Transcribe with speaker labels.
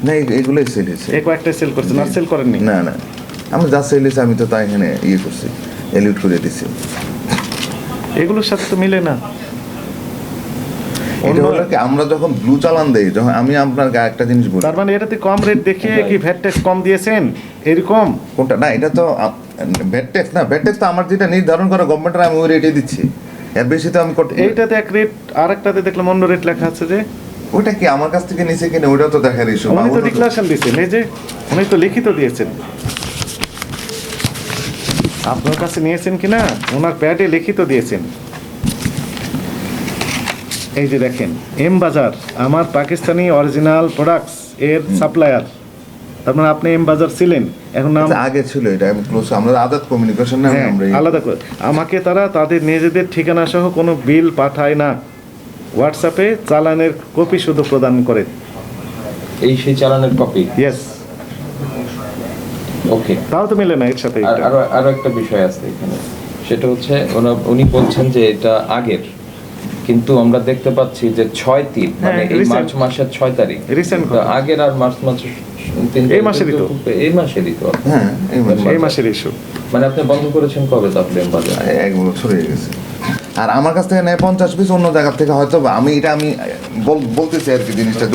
Speaker 1: না এগুলোই সেল হয়েছে।
Speaker 2: এই কয়েকটা সেল করছেন, আর সেল করেননি?
Speaker 1: না না, আমি যা সেল হয়েছে আমি তো তাই এখানে ইয়ে করছি, এলিউট করে দিচ্ছি।
Speaker 2: এগুলোর সাথে তো মিলে না।
Speaker 1: এটা হলো কি, আমরা যখন ব্লু চালান দেই, যখন আমি আপনার একটা জিনিস বলি,
Speaker 2: তার মানে এটাতে কম রেট দেখিয়ে কি ভ্যাট ট্যাক্স কম দিয়েছেন এরকম?
Speaker 1: কোনটা? না এটা তো ভ্যাট ট্যাক্স না, ভ্যাট ট্যাক্স তো আমার যেটা নির্ধারণ করা গভর্নমেন্টের, আমি ওই রেটে দিচ্ছি, এর বেশি তো আমি করতে।
Speaker 2: এইটাতে এক রেট, আরেকটাতে দেখলাম অন্য রেট লেখা আছে যে।
Speaker 1: ওইটা কি আমার কাছ থেকে নিচে কিনে, ওইটাও তো দেখার ইস্যু।
Speaker 2: উনি তো ডিক্লারেশন দিয়েছেন, এই যে উনি তো লিখিত দিয়েছেন। আপনার কাছে নিয়েছেন কিনা ওনার প্যাডে লিখিত দিয়েছেন। এই যে দেখেন, এম বাজার আমার পাকিস্তানি অরিজিনাল প্রোডাক্টস এর সাপ্লায়ার। তার মানে আপনি এম বাজার ছিলেন, এখন নাম
Speaker 1: আগে ছিল, এটা আমি ক্লোজ, আমরা আদাত কমিউনিকেশন না, আমরা
Speaker 2: আলাদা করে। আমাকে তারা তাদের নিজেদের ঠিকানা সহ কোনো বিল পাঠায় না, হোয়াটসঅ্যাপে চালানের কপি শুধু প্রদান করে।
Speaker 3: এই সেই চালানের কপি।
Speaker 2: ইয়েস,
Speaker 3: ওকে,
Speaker 2: তাও তো মিলে না এর সাথে।
Speaker 3: আরো একটা বিষয় আছে এখানে, সেটা হচ্ছে উনি বলছেন যে এটা আগের, কিন্তু আমরা দেখতে পাচ্ছি যে 6/3 মানে এই মার্চ মাসের 6 তারিখ
Speaker 2: রিসেন্ট।
Speaker 3: আগের আর মার্চ মাসের
Speaker 2: এই মাসেরই তো,
Speaker 3: এই মাসেরই তো।
Speaker 1: হ্যাঁ
Speaker 2: এই মাসের ইস্যু।
Speaker 3: মানে আপনি বন্ধ করেছেন কবে তাহলে এম বাজার?
Speaker 1: এক বছর হয়ে গেছে। আর আমার কাছ থেকে নেয় 50 পিস, অন্য জায়গা থেকে হয়তো আমি এটা আমি বলতেছি আর কি জিনিসটা।